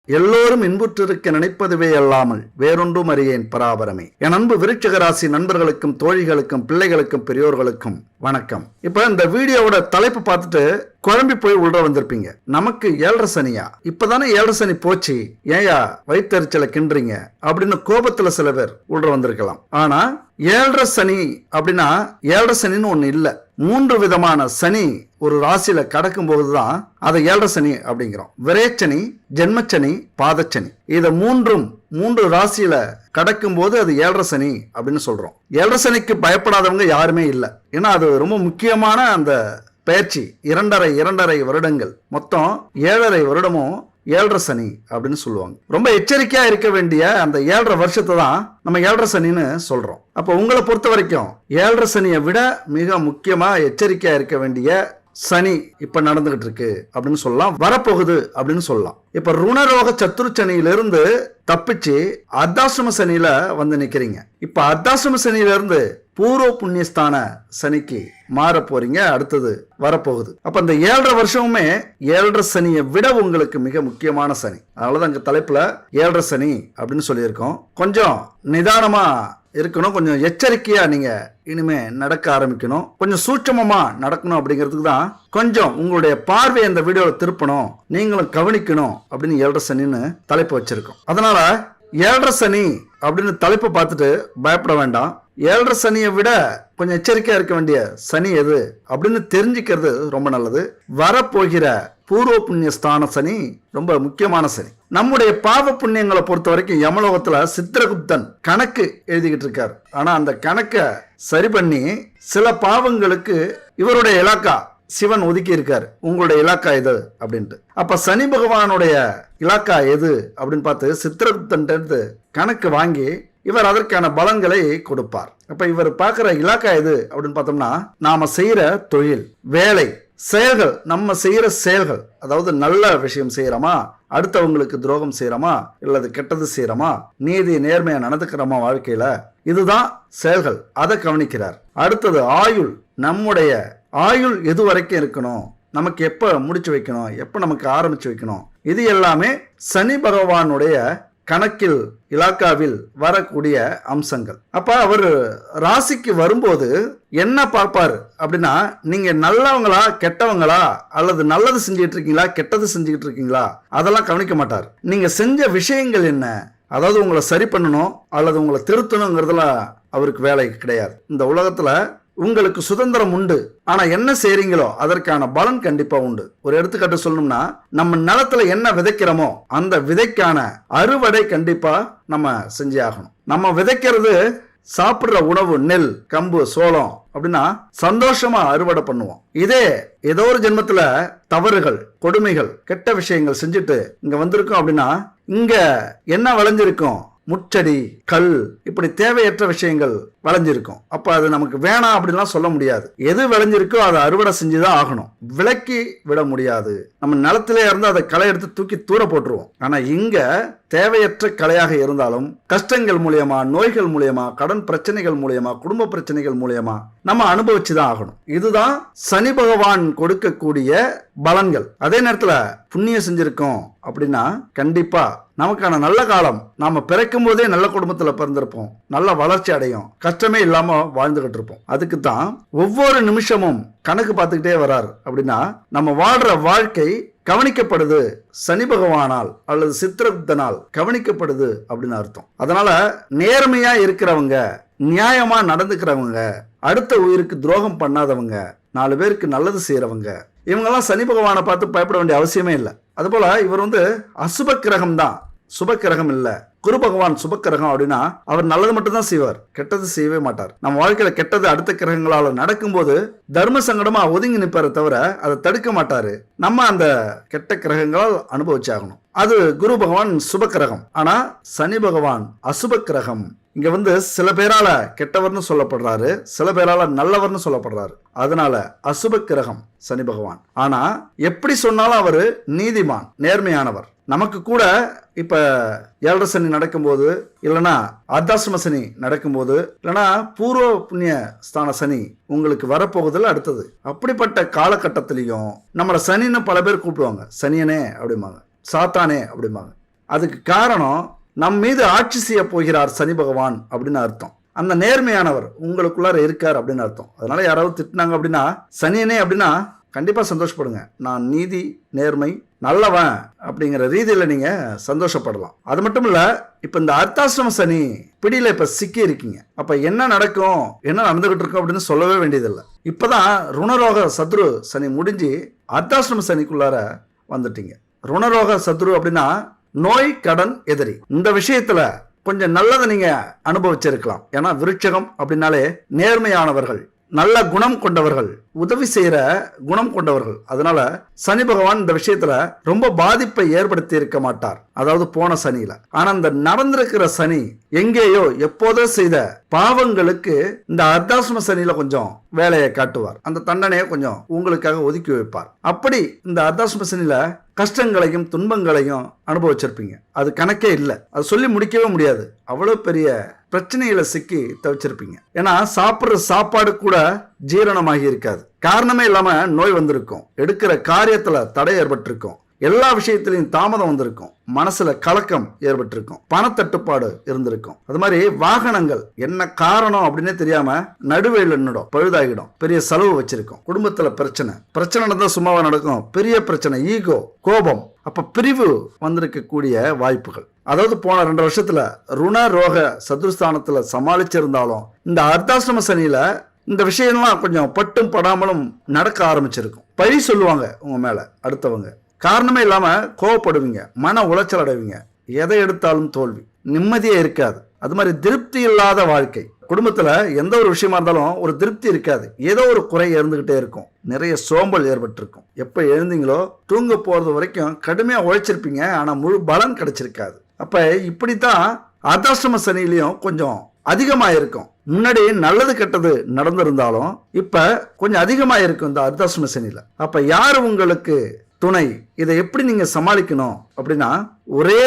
எல்லோரும் இன்புற்றிருக்க நினைப்பதுவே அல்லாமல் வேறொன்றும் அறியேன் பராபரமே. என் அன்பு விருச்சிக ராசி நண்பர்களுக்கும் தோழிகளுக்கும் பிள்ளைகளுக்கும் பெரியோர்களுக்கும் வணக்கம். இப்ப இந்த வீடியோவோட தலைப்பு பார்த்துட்டு குழம்பி போய் உள்ள வந்திருப்பீங்க. நமக்கு 7.5 சனியா? இப்பதானே 7.5 சனி போச்சு, ஏயா வயிற்றுச்சலை கிண்டுறீங்க அப்படின்னு கோபத்துல சில பேர் உள்ள வந்திருக்கலாம். ஆனா 7.5 சனி அப்படின்னா 7.5 சனின்னு ஒண்ணு இல்ல. 3 விதமான சனி ஒரு ராசியில கடக்கும் போதுதான் அதை 7.5 சனி அப்படிங்கிறோம். விரயச்சனி, ஜென்மச்சனி, பாதச்சனி. இத 3 ராசியில கடக்கும் போது அது 7.5 சனி அப்படின்னு சொல்றோம். 7.5 சனிக்கு பயப்படாதவங்க யாருமே இல்லை. ஏன்னா அது ரொம்ப முக்கியமான அந்த பயிற்சி. 2.5 வருடங்கள், மொத்தம் 7.5 வருடமும் 7.5 சனி அப்படின்னு சொல்லுவாங்க. ரொம்ப எச்சரிக்கையா இருக்க வேண்டிய அந்த 7.5 வருஷத்தை தான் நம்ம 7.5 சனின்னு சொல்றோம். அப்ப உங்களை பொறுத்த வரைக்கும் 7.5 சனியை விட மிக முக்கியமா எச்சரிக்கையா இருக்க வேண்டிய சனி இப்ப நடந்துகிட்டு இருக்கு அப்படின்னு சொல்லலாம், வரப்போகுது அப்படின்னு சொல்லலாம். இப்ப ருணரோக சத்துரு சனியிலிருந்து தப்பிச்சு அர்த்தாசிரம சனியில வந்து நிக்கிறீங்க. இப்ப அர்த்தாசிரம சனியில இருந்து பூர்வ புண்ணியஸ்தான சனிக்கு மாற போறீங்க. அடுத்தது வரப்போகுது. அப்ப இந்த 7.5 வருஷமுமே 7.5 சனியை விட உங்களுக்கு மிக முக்கியமான சனி. அதனாலதான் இங்க தலைப்புல 7.5 சனி அப்படின்னு சொல்லியிருக்கோம். கொஞ்சம் நிதானமா இருக்கணும், கொஞ்சம் எச்சரிக்கையா நீங்க இனிமே நடக்க ஆரம்பிக்கணும், கொஞ்சம் சூட்சமமா நடக்கணும். அப்படிங்கிறதுக்கு தான் கொஞ்சம் உங்களுடைய பார்வை இந்த வீடியோல திருப்பணும், நீங்களும் கவனிக்கணும் அப்படின்னு 7.5 சனின்னு தலைப்பு வச்சிருக்கோம். அதனால 7.5 சனி அப்படின்னு தலைப்பை பார்த்துட்டு பயப்பட வேண்டாம். 7.5 சனியை விட கொஞ்சம் எச்சரிக்கையா இருக்க வேண்டிய சனி எது அப்படின்னு தெரிஞ்சுக்கிறது ரொம்ப நல்லது. வரப்போகிற பூர்வ புண்ணிய ஸ்தான சனி ரொம்ப முக்கியமான சனி. நம்முடைய பாவ புண்ணியங்களை பொறுத்த வரைக்கும் யமலோகத்துல சித்திரகுப்தன் கணக்கு எழுதிக்கிட்டு இருக்காரு. ஆனா அந்த கணக்கை சரி பண்ணி சில பாவங்களுக்கு இவருடைய இலாக்கா சிவன் ஒதுக்கி இருக்காரு. உங்களுடைய இலாக்கா எது அப்படின்ட்டு. அப்ப சனி பகவானுடைய இலாக்கா எது அப்படின்னு பார்த்து சித்திரகுப்தன் கணக்கு வாங்கி இவர் அதற்கான பலன்களை கொடுப்பார். அப்ப இவர் பார்க்கிற இலாக்கா எது அப்படின்னு பார்த்தோம்னா, நாம செய்யற தொழில், வேலை, செயல்கள், நம்ம செய்யற செயல்கள், அதாவது நல்ல விஷயம் செய்யறோமா, அடுத்தவங்களுக்கு துரோகம் செய்யறோமா, இல்லது கெட்டது செய்யறோமா, நீதி நேர்மையா நடந்துக்கிறோமா வாழ்க்கையில, இதுதான் செயல்கள். அதை கவனிக்கிறார். அடுத்தது ஆயுள். நம்முடைய ஆயுள் எது வரைக்கும் இருக்கணும், நமக்கு எப்ப முடிச்சு வைக்கணும், எப்ப நமக்கு ஆரம்பிச்சு வைக்கணும், இது எல்லாமே சனி பகவானுடைய கணக்கில் இலாக்காவில் வரக்கூடிய அம்சங்கள். அப்ப அவர் ராசிக்கு வரும்போது என்ன பார்ப்பாரு அப்படின்னா, நீங்க நல்லவங்களா கெட்டவங்களா, அல்லது நல்லது செஞ்சுட்டு இருக்கீங்களா கெட்டது செஞ்சுக்கிட்டு இருக்கீங்களா, அதெல்லாம் கவனிக்க மாட்டார். நீங்க செஞ்ச விஷயங்கள் என்ன, அதாவது உங்களை சரி பண்ணணும் அல்லது உங்களை திருத்தணுங்கிறதுலாம் அவருக்கு வேலை கிடையாது. இந்த உலகத்துல உங்களுக்கு சுதந்திரம் உண்டு, ஆனா என்ன செய்றீங்களோ அதற்கான பலன் கண்டிப்பா உண்டு. ஒரு எடுத்துக்காட்டு சொல்லணும்னா, நம்ம நிலத்துல என்ன விதைக்கிறோமோ அந்த விதைக்கான அறுவடை கண்டிப்பா நம்ம செஞ்சே ஆகணும். நம்ம விதைக்கிறது சாப்பிடுற உணவு நெல், கம்பு, சோளம் அப்படின்னா சந்தோஷமா அறுவடை பண்ணுவோம். இதே ஏதோ ஒரு ஜென்மத்துல தவறுகள், கொடுமைகள், கெட்ட விஷயங்கள் செஞ்சுட்டு இங்க வந்திருக்கோம் அப்படின்னா, இங்க என்ன விளைஞ்சிருக்கும், முச்சடி, கல், இப்படி தேவையற்ற விஷயங்கள் விளைஞ்சிருக்கும். அப்ப அது நமக்கு வேணாம் அப்படின்லாம் சொல்ல முடியாது. எது விளைஞ்சிருக்கோ அதை அறுவடை செஞ்சுதான் ஆகணும், விலக்கி விட முடியாது. நம்ம நிலத்திலே இருந்து அதை களை எடுத்து தூக்கி தூர போட்டுருவோம். ஆனா இங்க தேவையற்ற கலையாக இருந்தாலும் கஷ்டங்கள் மூலியமா, நோய்கள் மூலியமா, கடன் பிரச்சனைகள் மூலியமா, குடும்ப பிரச்சனைகள் மூலியமா நம்ம அனுபவிச்சுதான் ஆகணும். இதுதான் சனி பகவான் கொடுக்கக்கூடிய பலன்கள். அதே நேரத்துல புண்ணியம் செஞ்சிருக்கோம் அப்படின்னா கண்டிப்பா நமக்கான நல்ல காலம், நாம பிறக்கும் போதே நல்ல குடும்பத்துல பிறந்திருப்போம், நல்ல வளர்ச்சி அடையும், கஷ்டமே இல்லாம வாழ்ந்துகிட்டு இருப்போம். அதுக்கு தான் ஒவ்வொரு நிமிஷமும் கணக்கு பார்த்துக்கிட்டே வரார். அப்படின்னா நம்ம வாழ்ற வாழ்க்கை கவனிக்கப்படுது, சனி பகவானால் அல்லது சித்திரகுப்தனால் கவனிக்கப்படுது அப்படின்னு அர்த்தம். அதனால நேர்மையா இருக்கிறவங்க, நியாயமா நடந்துக்கிறவங்க, அடுத்த உயிருக்கு துரோகம் பண்ணாதவங்க, 4 பேருக்கு நல்லது செய்யறவங்க, இவங்கெல்லாம் சனி பகவானை பார்த்து பயப்பட வேண்டிய அவசியமே இல்லை. அதுபோல இவர் அசுப கிரகம் தான், சுப கிரகம் இல்ல. குரு பகவான் சுப கிரகம் அப்படின்னா அவர் நல்லது மட்டும் தான் செய்வார், கெட்டது செய்யவே மாட்டார். நம்ம வாழ்க்கையில கெட்டது அடுத்த கிரகங்களால நடக்கும்போது தர்ம சங்கடமா ஒதுங்கி நிற்பாரு தவிர அதை தடுக்க மாட்டாரு. நம்ம அந்த கெட்ட கிரகங்களால் அனுபவிச்சாகணும். அது குரு பகவான் சுப கிரகம். ஆனா சனி பகவான் அசுப கிரகம். இங்க சில பேரால கெட்டவர்னு சொல்லப்படுறாரு, சில பேரால நல்லவர்னு சொல்லப்படுறாரு. அதனால அசுப கிரகம் சனி பகவான். ஆனா எப்படி சொன்னாலும் அவரு நீதிமான், நேர்மையானவர். நமக்கு கூட இப்ப 7.5 சனி நடக்கும்போது, இல்லைன்னா அர்த்தாசிரம சனி நடக்கும்போது, இல்லைன்னா பூர்வ புண்ணிய ஸ்தான சனி உங்களுக்கு வரப்போகுதுல அடுத்தது. அப்படிப்பட்ட காலகட்டத்திலையும் நம்மள சனின்னு பல பேர் கூப்பிடுவாங்க. சனியனே அப்படிம்பாங்க, சாத்தானே அப்படிம்பாங்க. அதுக்கு காரணம் நம் மீது ஆட்சி செய்ய போகிறார் சனி பகவான் அப்படின்னு அர்த்தம். அந்த நேர்மையானவர் உங்களுக்குள்ளார இருக்கார் அப்படின்னு அர்த்தம். அதனால யாராவது திட்டினாங்க அப்படின்னா சனியனே அப்படின்னா கண்டிப்பா சந்தோஷப்படுங்க. நான் நீதி நேர்மை நல்லவன் அப்படிங்கிற ரீதியில நீங்க சந்தோஷப்படலாம். அது மட்டும் இல்ல, இப்ப இந்த அர்த்தாசிரம சனி பிடியில இப்ப சிக்கி இருக்கீங்க. அப்ப என்ன நடக்கும், என்ன நடந்துகிட்டு இருக்கும் அப்படின்னு சொல்லவே வேண்டியதில்லை. இப்பதான் ருணரோக சத்ரு சனி முடிஞ்சு அர்த்தாசிரம சனிக்குள்ளார வந்துட்டீங்க. ருணரோக சத்ரு அப்படின்னா நோய் கடன் எதிரி. இந்த விஷயத்துல கொஞ்சம் நல்லதை நீங்க அனுபவிச்சிருக்கலாம். ஏன்னா விருட்சகம் அப்படின்னாலே நேர்மையானவர்கள், நல்ல குணம் கொண்டவர்கள், உதவி செய்யற குணம் கொண்டவர்கள். அதனால சனி பகவான் இந்த விஷயத்துல ரொம்ப பாதிப்பை ஏற்படுத்தி இருக்க மாட்டார், அதாவது போன சனியில. ஆனா இந்த நடந்திருக்கிற சனி எங்கேயோ எப்போதோ செய்த பாவங்களுக்கு இந்த அர்த்தாசிரம சனியில கொஞ்சம் வேலையை காட்டுவார். அந்த தண்டனையை கொஞ்சம் உங்களுக்காக ஒதுக்கி வைப்பார். அப்படி இந்த அர்த்தாசிரம சனியில கஷ்டங்களையும் துன்பங்களையும் அனுபவிச்சிருப்பீங்க. அது கணக்கே இல்லை, அது சொல்லி முடிக்கவே முடியாது. அவ்வளவு பெரிய பிரச்சனைகளை சிக்கி தவிச்சிருப்பீங்க. ஏன்னா சாப்பிட்ற சாப்பாடு கூட ஜீரணமாகி இருக்காது. காரணமே இல்லாம நோய் வந்திருக்கும், எடுக்கிற காரியத்துல தடை ஏற்பட்டிருக்கும், எல்லா விஷயத்திலையும் தாமதம் வந்திருக்கும், மனசுல கலக்கம் ஏற்பட்டிருக்கும், பணத்தட்டுப்பாடு இருந்திருக்கும். அது மாதிரி வாகனங்கள் என்ன காரணம் அப்படின்னே தெரியாம நடுவேல நின்னுடும், பழுதாகிடும், பெரிய செலவு வச்சிருக்கும். குடும்பத்துல பிரச்சனை நடந்தா சும்மாவா நடக்கும், பெரிய பிரச்சனை, ஈகோ, கோபம், அப்ப பிரிவு வந்திருக்கக்கூடிய வாய்ப்புகள். அதாவது போன 2 வருஷத்துல ருண ரோக சதுர்ஸ்தானத்துல சமாளிச்சிருந்தாலும் இந்த அர்த்தாசிரம சனியில இந்த விஷயம்லாம் கொஞ்சம் பட்டும் படாமலும் நடக்க ஆரம்பிச்சிருக்கும். பழி சொல்லுவாங்க உங்க மேல அடுத்தவங்க, காரணமே இல்லாம கோவப்படுவீங்க, மன உளைச்சல் அடைவீங்க, எதை எடுத்தாலும் தோல்வி, நிம்மதியே இருக்காது. அது மாதிரி திருப்தி இல்லாத வாழ்க்கை. குடும்பத்துல எந்த ஒரு விஷயமா இருந்தாலும் ஒரு திருப்தி இருக்காது, ஏதோ ஒரு குறை இருந்துகிட்டே இருக்கும், நிறைய சோம்பல் ஏற்பட்டிருக்கும். எப்ப எழுந்தீங்களோ தூங்க போறது வரைக்கும் கடுமையா உழைச்சிருப்பீங்க, ஆனா முழு பலன் கிடைச்சிருக்காது. அப்ப இப்படித்தான் அர்த்தாசிரம சனியிலையும் கொஞ்சம் அதிகமா இருக்கும். முன்னாடி நல்லது கெட்டது நடந்திருந்தாலும் இப்ப கொஞ்சம் அதிகமா இருக்கும் இந்த அர்த்தாசிரம சனியில. அப்ப யாரு உங்களுக்கு துணை, இதை எப்படி நீங்க சமாளிக்கணும் அப்படின்னா ஒரே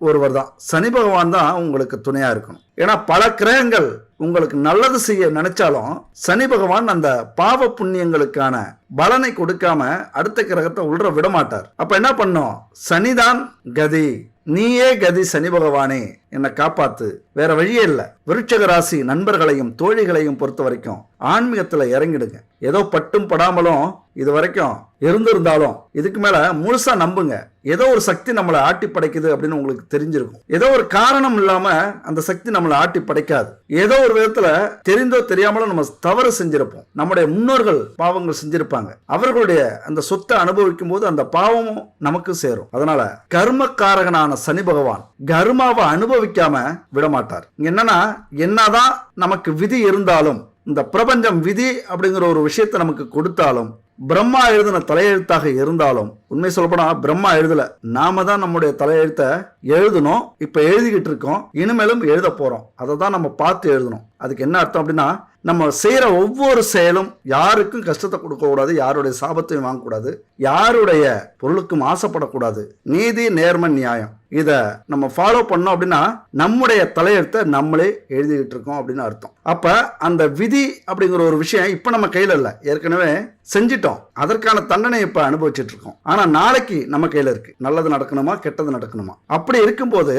ஒருவர் தான், சனி பகவான் தான் உங்களுக்கு துணையா இருக்கணும். ஏன்னா பல கிரகங்கள் உங்களுக்கு நல்லது செய்ய நினைச்சாலும் சனி பகவான் அந்த பாவ புண்ணியங்களுக்கான பலனை கொடுக்காம அடுத்த கிரகத்தை உள்ள விட மாட்டார். அப்ப என்ன பண்ணும், சனிதான் கதி, நீயே கதி சனி பகவானே, என்னை காப்பாத்து, வேற வழியே இல்லை. விருட்சக ராசி நண்பர்களையும் தோழிகளையும் பொறுத்த வரைக்கும் ஆன்மீகத்துல இறங்கிடுங்க. ஏதோ பட்டும் படாமலும் இது வரைக்கும் இருந்திருந்தாலும் இதுக்கு மேல முழுசா நம்புங்க. ஏதோ ஒரு சக்தி நம்மளை ஆட்டி படைக்குது அப்படின்னு உங்களுக்கு தெரிஞ்சிருக்கும். ஏதோ ஒரு காரணம் இல்லாம அந்த சக்தி நம்மளை ஆட்டி படைக்காது. ஏதோ ஒரு விதத்துல தெரிந்தோ தெரியாமலோ நம்ம தவறு செஞ்சிருப்போம், நம்முடைய முன்னோர்கள் பாவங்கள் செஞ்சிருப்பாங்க, அவர்களுடைய அந்த சொத்தை அனுபவிக்கும் போது அந்த பாவமும் நமக்கு சேரும். அதனால கர்மக்காரகனான சனி பகவான் கர்மாவை அனுபவிக்காம விடமாட்டார். என்னன்னா என்னதான் நமக்கு விதி இருந்தாலும், இந்த பிரபஞ்சம் விதி அப்படிங்கிற ஒரு விஷயத்தை நமக்கு கொடுத்தாலும், பிரம்மா எழுதின தலையெழுத்தாக இருந்தாலும், உண்மை சொல்லப்போனா பிரம்மா எழுதல, நாம தான் நம்முடைய தலையெழுத்தை எழுதணும். இப்ப எழுதிக்கிட்டு இருக்கோம், இனிமேலும் எழுத போறோம். அதை தான் நம்ம பார்த்து எழுதணும். அதுக்கு என்ன அர்த்தம் அப்படின்னா, நம்ம செய்யற ஒவ்வொரு செயலும் யாருக்கும் கஷ்டத்தை கொடுக்க கூடாது, யாருடைய சாபத்தையும் வாங்கக்கூடாது, யாருடைய பொருளுக்கும் ஆசைப்படக்கூடாது. நீதி நேர்மை நியாயம் இதை நம்ம ஃபாலோ பண்ணோம் அப்படின்னா நம்முடைய தலையெழுத்தை நம்மளே எழுதிக்கிட்டு இருக்கோம் அப்படின்னு அர்த்தம். அப்ப அந்த விதி அப்படிங்கிற ஒரு விஷயம் இப்ப நம்ம கையில இல்லை, ஏற்கனவே செஞ்சிட்டோம், அதற்கான தண்டனை இப்ப அனுபவிச்சுட்டு இருக்கோம். ஆனா நாளைக்கு நம்ம கையில இருக்கு, நல்லது நடக்கணுமா கெட்டது நடக்கணுமா. அப்படி இருக்கும்போது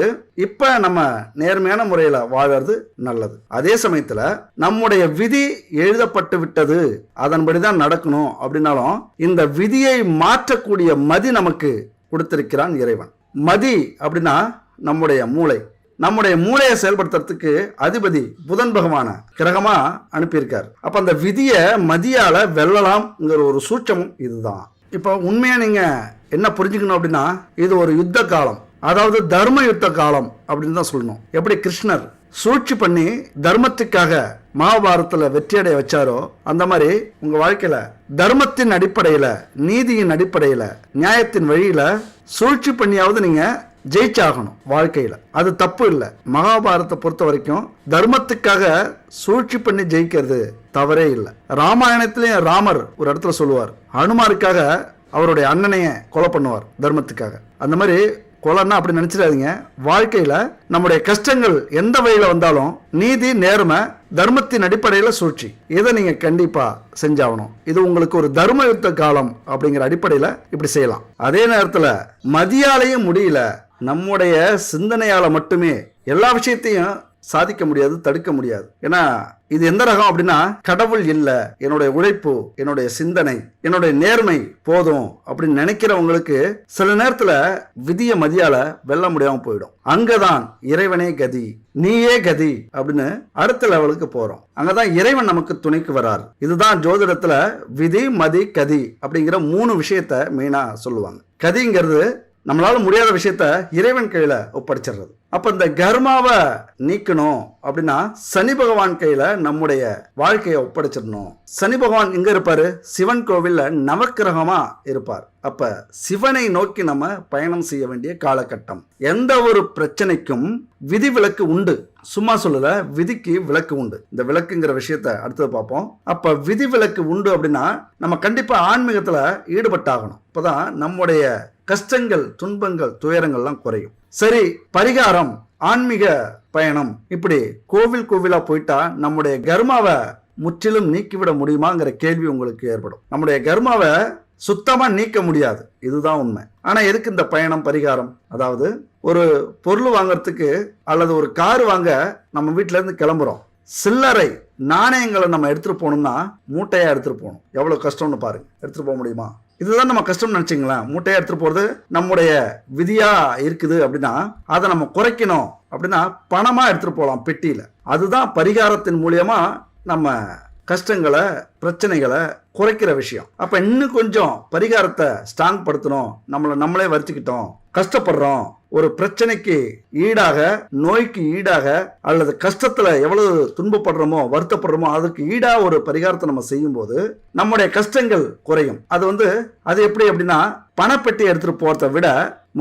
இப்ப நம்ம நேர்மையான முறையில வாழறது நல்லது. அதே சமயத்துல நம்முடைய விதி எழுதப்பட்டு விட்டது, அதன்படிதான் நடக்கணும் அப்படின்னாலும் இந்த விதியை மாற்றக்கூடிய மதி நமக்கு கொடுத்திருக்கிறான் இறைவன். மதி அப்படின்னா நம்முடைய மூளை. நம்முடைய மூளையை செயல்படுத்துறதுக்கு அதிபதி புதன் பகவான கிரகமா அனுப்பியிருக்கார். அப்ப அந்த விதியை மதியால வெல்லலாம்ங்கிற ஒரு சூட்சமும் இதுதான். இப்ப உண்மையா நீங்க என்ன புரிஞ்சுக்கணும் அப்படின்னா, இது ஒரு யுத்த காலம், அதாவது தர்ம யுத்த காலம் அப்படின்னு தான் சொல்லணும். எப்படி கிருஷ்ணர் சூழ்ச்சி பண்ணி தர்மத்துக்காக மகாபாரதத்துல வெற்றியடைய வச்சாரோ, அந்த மாதிரி உங்க வாழ்க்கையில தர்மத்தின் அடிப்படையில, நீதியின் அடிப்படையில, நியாயத்தின் வழியில சூழ்ச்சி பண்ணியாவது நீங்க ஜெயிச்சாகணும் வாழ்க்கையில. அது தப்பு இல்லை. மகாபாரதத்தை பொறுத்த வரைக்கும் தர்மத்துக்காக சூழ்ச்சி பண்ணி ஜெயிக்கிறது தவறே இல்லை. ராமாயணத்திலேயும் ராமர் ஒரு இடத்துல சொல்லுவார், ஹனுமாருக்காக அவருடைய அண்ணனைய கொலை பண்ணுவார் தர்மத்துக்காக. அந்த மாதிரி கொலைன்னா அப்படி நினைச்சிடாதீங்க. வாழ்க்கையில நம்முடைய கஷ்டங்கள் எந்த வழியில வந்தாலும் நீதி, நேர்மை, தர்மத்தின் அடிப்படையில் சூழ்ச்சி, இதை நீங்க கண்டிப்பா செஞ்சாகணும். இது உங்களுக்கு ஒரு தர்ம யுத்த காலம் அப்படிங்கிற அடிப்படையில இப்படி செய்யலாம். அதே நேரத்துல மதியாலையும் முடியல, நம்முடைய சிந்தனையால மட்டுமே எல்லா விஷயத்தையும் சாதிக்க முடியாது, தடுக்க முடியாது. ஏன்னா இது எந்த ரகம் அப்படின்னா, கடவுள் இல்ல, என்னுடைய உழைப்பு, என்னுடைய சிந்தனை, என்னுடைய நேர்மை போதும் அப்படின்னு நினைக்கிறவங்களுக்கு சில நேரத்துல விதிய மதியால வெல்ல முடியாம போயிடும். அங்கதான் இறைவனே கதி, நீயே கதி அப்படின்னு அடுத்த லெவலுக்கு போறோம். அங்கதான் இறைவன் நமக்கு துணைக்கு வரார். இதுதான் ஜோதிடத்துல விதி, மதி, கதி அப்படிங்கிற 3 விஷயத்த மெயினா சொல்லுவாங்க. கதிங்கிறது நம்மளால முடியாத விஷயத்த இறைவன் கையில ஒப்படைச்சிடுறது. அப்ப இந்த கர்மாவை நீக்கணும் அப்படின்னா சனி பகவான் கையில நம்முடைய வாழ்க்கையை ஒப்படைச்சிடணும். சனி பகவான் எங்க இருப்பாரு? சிவன் கோவில்ல நவக்கிரகமா இருப்பார். அப்ப சிவனை நோக்கி நம்ம பயணம் செய்ய வேண்டிய காலகட்டம். எந்த ஒரு பிரச்சனைக்கும் விதி விலக்கு உண்டு. சும்மா சொல்லல, விதிக்கு விலக்கு உண்டு. இந்த விலக்குங்கிற விஷயத்த அடுத்தது பார்ப்போம். அப்ப விதி விலக்கு உண்டு அப்படின்னா நம்ம கண்டிப்பா ஆன்மீகத்துல ஈடுபட்டாகணும். அப்பதான் நம்முடைய கஷ்டங்கள், துன்பங்கள், துயரங்கள்லாம் குறையும். சரி, பரிகாரம், ஆன்மீக பயணம், இப்படி கோவிலா போயிட்டா நம்முடைய கர்மாவை முற்றிலும் நீக்கிவிட முடியுமாங்கிற கேள்வி உங்களுக்கு ஏற்படும். நம்முடைய கர்மாவை சுத்தமா நீக்க முடியாது, இதுதான் உண்மை. ஆனா எதுக்கு இந்த பயணம், பரிகாரம்? அதாவது ஒரு பொருள் வாங்கறதுக்கு அல்லது ஒரு கார் வாங்க நம்ம வீட்டுல இருந்து கிளம்புறோம். சில்லறை நாணயங்களை நம்ம எடுத்துட்டு போகணும்னா மூட்டையா எடுத்துட்டு போகணும். எவ்வளவு கஷ்டம்னு பாருங்க. எடுத்துட்டு போக முடியுமா? இதுதான் நம்ம கஷ்டம் நினைச்சிங்களேன். மூட்டையா எடுத்துட்டு போறது நம்முடைய விதியா இருக்குது அப்படின்னா அதை நம்ம குறைக்கணும் அப்படின்னா பணமா எடுத்துட்டு போகலாம் பெட்டியில. அதுதான் பரிகாரத்தின் மூலியமா நம்ம கஷ்டங்களை, பிரச்சனைகளை குறைக்கிற விஷயம். அப்ப இன்னும் கொஞ்சம் பரிகாரத்தை ஸ்ட்ராங் படுத்தணும். நம்மளே வருத்திக்கிட்டோம், கஷ்டப்படுறோம், ஒரு பிரச்சனைக்கு ஈடாக, நோய்க்கு ஈடாக, அல்லது கஷ்டத்துல எவ்வளவு துன்பப்படுறோமோ, வருத்தப்படுறோமோ அதுக்கு ஈடா ஒரு பரிகாரத்தை நம்ம செய்யும் போது நம்முடைய கஷ்டங்கள் குறையும். அது எப்படி அப்படின்னா, பணப்பெட்டி எடுத்துட்டு போறதை விட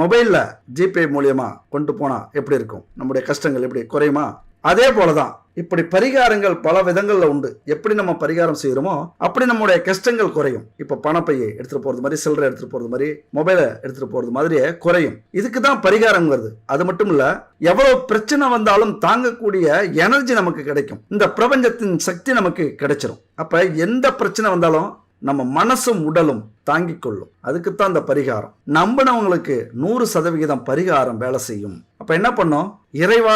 மொபைல்ல ஜிபே மூலியமா கொண்டு போனா எப்படி இருக்கும்? நம்முடைய கஷ்டங்கள் எப்படி குறையுமா? அதே போலதான் இப்படி பரிகாரங்கள் பல விதங்கள்ல உண்டு. எப்படி நம்ம பரிகாரம் செய்யறோமோ அப்படி நம்முடைய கஷ்டங்கள் குறையும். இப்ப பணப்பையை எடுத்துட்டு போறது மாதிரி, சில்லறை எடுத்துட்டு போறது மாதிரி, மொபைலை எடுத்துட்டு போறது மாதிரியே குறையும். இதுக்குதான் பரிகாரம் வருது. அது மட்டும் இல்ல, எவ்வளவு பிரச்சனை வந்தாலும் தாங்கக்கூடிய எனர்ஜி நமக்கு கிடைக்கும். இந்த பிரபஞ்சத்தின் சக்தி நமக்கு கிடைச்சிரும். அப்ப எந்த பிரச்சனை வந்தாலும் நம்ம மனசும் உடலும் தாங்கிக் கொள்ளும். அதுக்குத்தான் இந்த பரிகாரம். நம்பினவங்களுக்கு 100% பரிகாரம் வேலை செய்யும். அப்ப என்ன பண்ணோம்? இறைவா,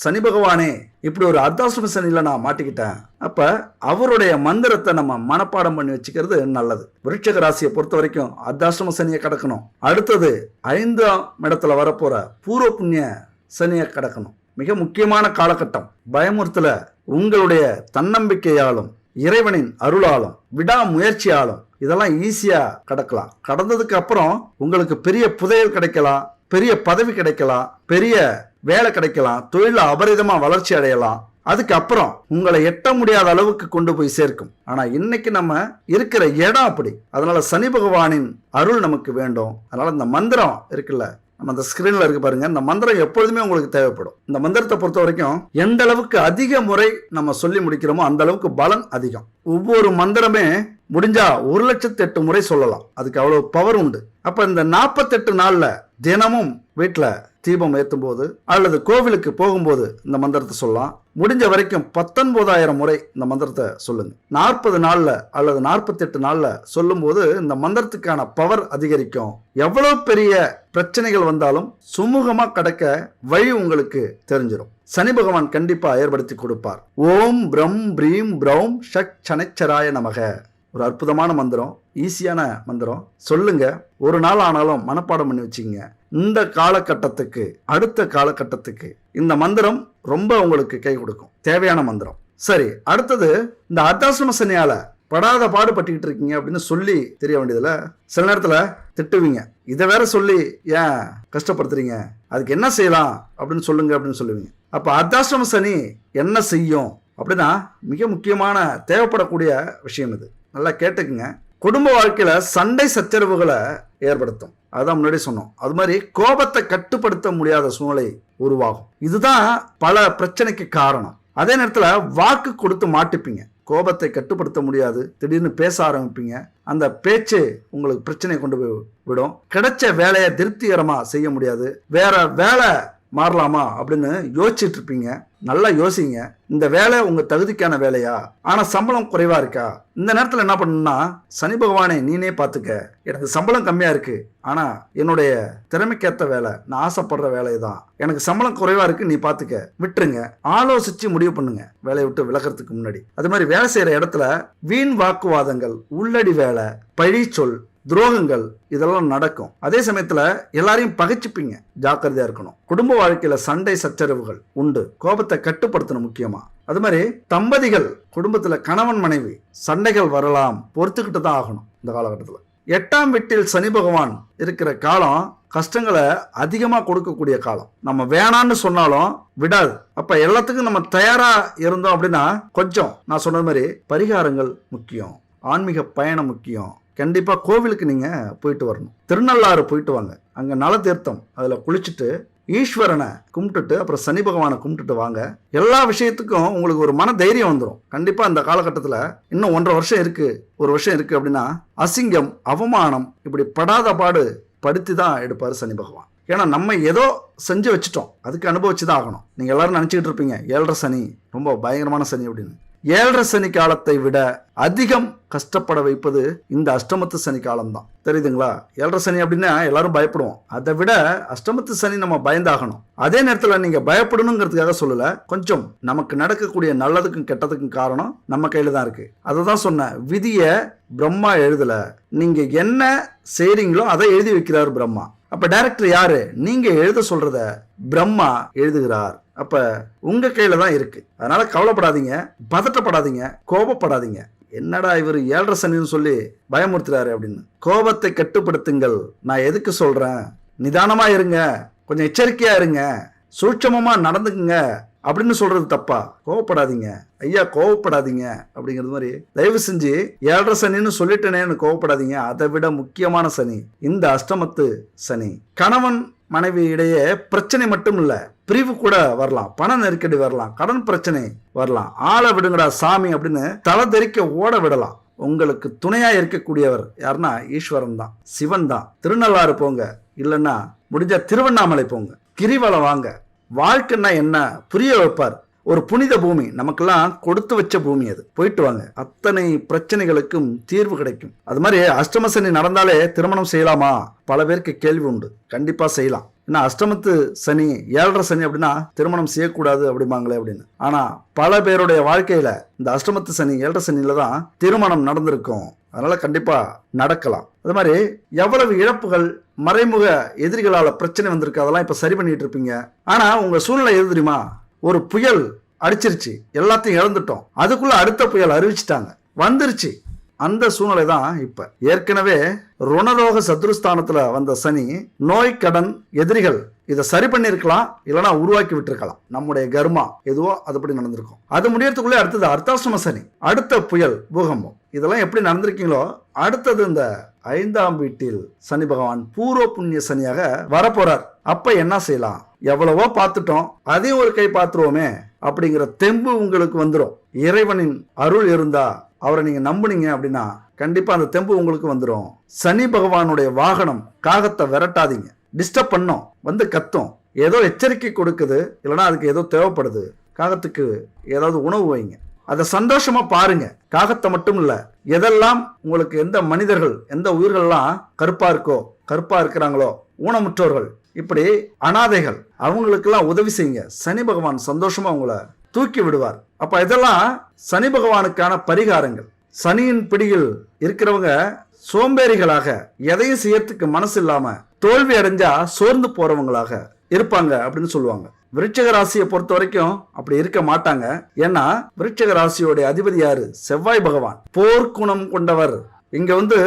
சனி பகவானே, இப்படி ஒரு அர்த்தாசிரம சனியில நான் மாட்டிக்கிட்டேன். அப்ப அவருடைய மந்திரத்தை நம்ம மனப்பாடம் பண்ணி வச்சுக்கிறது நல்லது. விருட்சிக ராசியை பொறுத்த வரைக்கும் அர்த்தாசிரம சனியை கடக்கணும். அடுத்தது 5ஆம் இடத்துல வரப்போற பூர்வ புண்ணிய சனியை கடக்கணும். மிக முக்கியமான காலகட்டம். பயமுறுத்தல உங்களுடைய தன்னம்பிக்கையாலும், இறைவனின் அருளாலும், விடாமுயற்சியாலும் இதெல்லாம் ஈஸியா கடக்கலாம். கடந்ததுக்கு அப்புறம் உங்களுக்கு பெரிய புதையல் கிடைக்கலாம், பெரிய பதவி கிடைக்கலாம், பெரிய வேலை கிடைக்கலாம், தொழில அபரிதமா வளர்ச்சி அடையலாம். அதுக்கப்புறம் உங்களை எட்ட முடியாத அளவுக்கு கொண்டு போய் சேர்க்கும். ஆனா இன்னைக்கு நம்ம இருக்கிற இடம் அப்படி. அதனால சனி பகவானின் அருள் நமக்கு வேண்டும். அதனால இந்த மந்திரம் இருக்குல்ல, நம்ம அந்த ஸ்கிரீன்ல இருக்கு பாருங்க, இந்த மந்திரம் எப்பொழுதுமே உங்களுக்கு தேவைப்படும். இந்த மந்திரத்தை பொறுத்த வரைக்கும் எந்த அளவுக்கு அதிக முறை நம்ம சொல்லி முடிக்கிறோமோ அந்த அளவுக்கு பலன் அதிகம். ஒவ்வொரு மந்திரமே முடிஞ்சா 1,08,000 முறை சொல்லலாம். அதுக்கு அவ்வளவு பவர் உண்டு. அப்ப இந்த 48 நாள்ல தினமும் வீட்டுல தீபம் ஏற்றும் போது அல்லது கோவிலுக்கு போகும்போது இந்த மந்திரத்தை சொல்லலாம். முடிஞ்ச வரைக்கும் 19,000 முறை இந்த மந்திரத்தை சொல்லுங்க. 40 நாள்ல அல்லது 48 நாள்ல சொல்லும் போது இந்த மந்திரத்துக்கான பவர் அதிகரிக்கும். எவ்வளவு பெரிய பிரச்சனைகள் வந்தாலும் சுமூகமா கடக்க வழி உங்களுக்கு தெரிஞ்சிடும். சனி பகவான் கண்டிப்பா ஏற்படுத்தி கொடுப்பார். ஓம் பிரம் பிரீம் பிரௌம் ஷக் சனைச்சராய நமக. ஒரு அற்புதமான மந்திரம், ஈஸியான மந்திரம். சொல்லுங்க, ஒரு நாள் ஆனாலும் மனப்பாடம் பண்ணி வச்சுங்க. இந்த காலகட்டத்துக்கு, அடுத்த காலகட்டத்துக்கு இந்த மந்திரம் ரொம்ப உங்களுக்கு கை கொடுக்கும். தேவையான மந்திரம். சரி, அடுத்தது இந்த அர்த்தாசிரம சனியால படாத பாடுபட்டுக்கிட்டு இருக்கீங்க அப்படின்னு சொல்லி தெரிய வேண்டியதுல சில நேரத்துல திட்டுவீங்க. இதை வேற சொல்லி ஏன் கஷ்டப்படுத்துறீங்க, அதுக்கு என்ன செய்யலாம் அப்படின்னு சொல்லுங்க அப்படின்னு சொல்லுவீங்க. அப்ப அர்த்தாசிரம சனி என்ன செய்யும் அப்படின்னா மிக முக்கியமான தேவைப்படக்கூடிய விஷயம் இது. நல்லா கேட்டுக்குங்க. குடும்ப வாழ்க்கையில சண்டை சச்சரவுகளை ஏற்படுத்தும். அதான் முன்னாடி சொன்னோம். அது மாதிரி கோபத்தை கட்டுப்படுத்த முடியாத சூழ்நிலை உருவாகும். இதுதான் பல பிரச்சனைக்கு காரணம். அதே நேரத்துல வாக்கு கொடுத்து மாட்டிப்பீங்க. கோபத்தை கட்டுப்படுத்த முடியாது, திடீர்னு பேச ஆரம்பிப்பீங்க. அந்த பேச்சு உங்களுக்கு பிரச்சனையை கொண்டு போய் விடும். கிடைச்ச வேலையை திருப்திகரமா செய்ய முடியாது. வேற வேலை மாறலாமா அப்படின்னு யோசிச்சுட்டு இருப்பீங்க. நல்லா யோசிங்க, இந்த வேலை உங்க தகுதிக்கான வேலையா, ஆனா சம்பளம் குறைவா இருக்கா? இந்த நேரத்துல என்ன பண்ணணும்னா, சனி பகவானே நீனே பாத்துக்க, எனக்கு சம்பளம் கம்மியா இருக்கு, ஆனா என்னுடைய திறமைக்கேத்த வேலை, நான் ஆசைப்படுற வேலை தான், எனக்கு சம்பளம் குறைவா இருக்கு, நீ பாத்துக்க, விட்டுருங்க. ஆலோசிச்சு முடிவு பண்ணுங்க வேலையை விட்டு விலகிறதுக்கு முன்னாடி. அது மாதிரி வேலை செய்யற இடத்துல வீண் வாக்குவாதங்கள், உள்ளடி வேலை, பழி சொல், துரோகங்கள் இதெல்லாம் நடக்கும். அதே சமயத்துல எல்லாரையும் பகைச்சுப்பீங்க, ஜாக்கிரதையா இருக்கணும். குடும்ப வாழ்க்கையில சண்டை சச்சரவுகள் உண்டு, கோபத்தை கட்டுப்படுத்தணும் முக்கியமா. அது மாதிரி தம்பதிகள் குடும்பத்துல கணவன் மனைவி சண்டைகள் வரலாம், பொறுத்துக்கிட்டு தான் ஆகணும். இந்த காலகட்டத்தில் 8ஆம் வீட்டில் சனி பகவான் இருக்கிற காலம் கஷ்டங்களை அதிகமா கொடுக்கக்கூடிய காலம். நம்ம வேணான்னு சொன்னாலும் விடாது. அப்ப எல்லாத்துக்கும் நம்ம தயாரா இருந்தோம் அப்படின்னா கொஞ்சம் நான் சொன்ன மாதிரி பரிகாரங்கள் முக்கியம், ஆன்மீக பயணம் முக்கியம். கண்டிப்பா கோவிலுக்கு நீங்க போயிட்டு வரணும். திருநள்ளாறு போயிட்டு வாங்க, அங்க நல தீர்த்தம் அதுல குளிச்சுட்டு ஈஸ்வரனை கும்பிட்டுட்டு அப்புறம் சனி பகவானை கும்பிட்டுட்டு வாங்க. எல்லா விஷயத்துக்கும் உங்களுக்கு ஒரு மன தைரியம் வந்துடும். கண்டிப்பா அந்த காலகட்டத்தில் இன்னும் 1.5 வருஷம் இருக்கு, 1 வருஷம் இருக்கு அப்படின்னா அசிங்கம் அவமானம் இப்படி படாத பாடு படுத்தி தான் எடுப்பாரு சனி பகவான். ஏன்னா நம்ம ஏதோ செஞ்சு வச்சுட்டோம், அதுக்கு அனுபவிச்சு தான் ஆகணும். நீங்க எல்லாரும் நினைச்சுக்கிட்டு இருப்பீங்க 7.5 சனி ரொம்ப பயங்கரமான சனி அப்படின்னு. 7.5 சனி காலத்தை விட அதிகம் கஷ்டப்பட வைப்பது இந்த அஷ்டமத்து சனி காலம் தான். தெரியுதுங்களா? 7.5 சனி அப்படின்னா எல்லாரும் பயப்படுவோம், அதை விட அஷ்டமத்து சனி நம்ம பயந்தாகணும். அதே நேரத்தில் நீங்க பயப்படணுங்கிறதுக்காக சொல்லல, கொஞ்சம் நமக்கு நடக்கக்கூடிய நல்லதுக்கும் கெட்டதுக்கும் காரணம் நம்ம கையில தான் இருக்கு. அதை தான் சொன்ன, விதிய பிரம்மா எழுதல, நீங்க என்ன செய்றீங்களோ அதை எழுதி வைக்கிறார் பிரம்மா. அப்ப டைரக்டர் யாரு? நீங்க எழுத சொல்றத பிரம்மா எழுதுகிறார். அப்ப உங்க கையில தான் இருக்கு. அதனால கவலைப்படாதீங்க, பதட்டப்படாதீங்க, கோபப்படாதீங்க. என்னடா இவர் 7.5 சனின்னு சொல்லி பயமுறுத்துறாரு அப்படின்னு. கோபத்தை கட்டுப்படுத்துங்கள். நான் எதுக்கு சொல்றேன், நிதானமா இருங்க, கொஞ்சம் எச்சரிக்கையா இருங்க, சூட்சமமா நடந்துக்குங்க அப்படின்னு சொல்றது தப்பா? கோவப்படாதீங்க ஐயா, கோவப்படாதீங்க அப்படிங்கிறது மாதிரி தயவு செஞ்சு 7.5 சனின்னு சொல்லிட்டேனேன்னு கோவப்படாதீங்க. அதை விட முக்கியமான சனி இந்த அஷ்டமத்து சனி. கணவன் மனைவி இடையே பிரச்சனை மட்டும் இல்ல, பிரிவு கூட வரலாம், பண நெருக்கடி வரலாம், கடன் பிரச்சனை வரலாம். ஆளை விடுங்கடா சாமி அப்படின்னு தலை தெறிக்க ஓட விடலாம். உங்களுக்கு துணையா இருக்கக்கூடியவர் யாருன்னா ஈஸ்வரன் தான், சிவன் தான். திருநள்ளாறு போங்க, இல்லைன்னா முடிஞ்ச திருவண்ணாமலை போங்க, கிரிவலம் வாங்க. வாழ்க்கைன்னா என்ன புரிய வைப்பார். ஒரு புனித பூமி, நமக்கெல்லாம் கொடுத்து வச்ச பூமி அது. போயிட்டு வாங்க, அத்தனை பிரச்சனைகளுக்கும் தீர்வு கிடைக்கும். அது மாதிரி அஷ்டம சனி நடந்தாலே திருமணம் செய்யலாமா? பல பேருக்கு கேள்வி உண்டு. கண்டிப்பா செய்யலாம். ஏன்னா அஷ்டமத்து சனி 7.5 சனி அப்படின்னா திருமணம் செய்யக்கூடாது அப்படிம்பாங்களே அப்படின்னு. ஆனா பல பேருடைய வாழ்க்கையில இந்த அஷ்டமத்து சனி 7.5 சனியில தான் திருமணம் நடந்திருக்கும். அதனால கண்டிப்பா நடக்கலாம். அது மாதிரி எவ்வளவு இழப்புகள், மறைமுக எதிரிகளால பிரச்சனை வந்திருக்கு, அதெல்லாம் இப்ப சரி பண்ணிட்டு இருப்பீங்க. ஆனா உங்க சூழ்நிலை எது தெரியுமா? ஒரு புயல் அடிச்சிருச்சு, எல்லாத்தையும் இழந்துட்டோம், அதுக்குள்ள அடுத்த புயல் அறிவிச்சிட்டாங்க, வந்துருச்சு. அந்த சூழ்நிலை தான் இப்ப. ஏற்கனவே ருணரோக சத்ருஸ்தானத்துல வந்த சனி, நோய், கடன், எதிரிகள் இதை சரி பண்ணிருக்கலாம், இல்லைன்னா உருவாக்கி விட்டுருக்கலாம். நம்முடைய கர்மா எதுவோ அதுபடி நடந்திருக்கும். அது முடியறதுக்குள்ளே அடுத்தது அர்த்தாஷ்டம சனி, அடுத்த புயல், பூகம்பம். இதெல்லாம் எப்படி நடந்திருக்கீங்களோ அடுத்தது இந்த 5ஆம் வீட்டில் சனி பகவான் பூர்வ புண்ணிய சனியாக வரப்போறார். அப்ப என்ன செய்யலாம்? எவ்வளவோ பார்த்துட்டோம், அதையும் ஒரு கை பார்த்துருவோமே அப்படிங்கிற தெம்பு உங்களுக்கு வந்துடும். இறைவனின் அருள் இருந்தா, அவரை நீங்க நம்புனீங்க அப்படின்னா கண்டிப்பா அந்த தெம்பு உங்களுக்கு வந்துடும். சனி பகவானுடைய வாகனம் காகத்தை விரட்டாதீங்க. டிஸ்டர்ப் பண்ணோம், வந்து கத்தும், ஏதோ எச்சரிக்கை கொடுக்குது, இல்லைன்னா அதுக்கு ஏதோ தேவைப்படுது, காகத்துக்கு ஏதாவது உணவு வைங்க, அதை சந்தோஷமா பாருங்க. காகத்தை மட்டும் இல்ல, எதெல்லாம் உங்களுக்கு எந்த மனிதர்கள், எந்த உயிர்கள்லாம் கருப்பா இருக்கோ, கருப்பா இருக்கிறாங்களோ, ஊனமுற்றோர்கள், இப்படி அனாதைகள், அவங்களுக்கெல்லாம் உதவி செய்யுங்க. சனி பகவான் சந்தோஷமா உங்களை தூக்கி விடுவார். அப்ப இதெல்லாம் சனி பகவானுக்கான பரிகாரங்கள். சனியின் பிடியில் இருக்கிறவங்க சோம்பேறிகளாக, எதையும் செய்யறதுக்கு மனசு இல்லாம, தோல்வி அடைஞ்சா சோர்ந்து போறவங்களாக இருப்பாங்க அப்படின்னு சொல்லுவாங்க. விருச்சிக ராசியை பொறுத்த வரைக்கும் அப்படி இருக்க மாட்டாங்க. ஏன்னா விருச்சிக ராசியோட அதிபதி யாரு? செவ்வாய் பகவான். போர்க்குணம் கொண்டவர். இங்க வந்து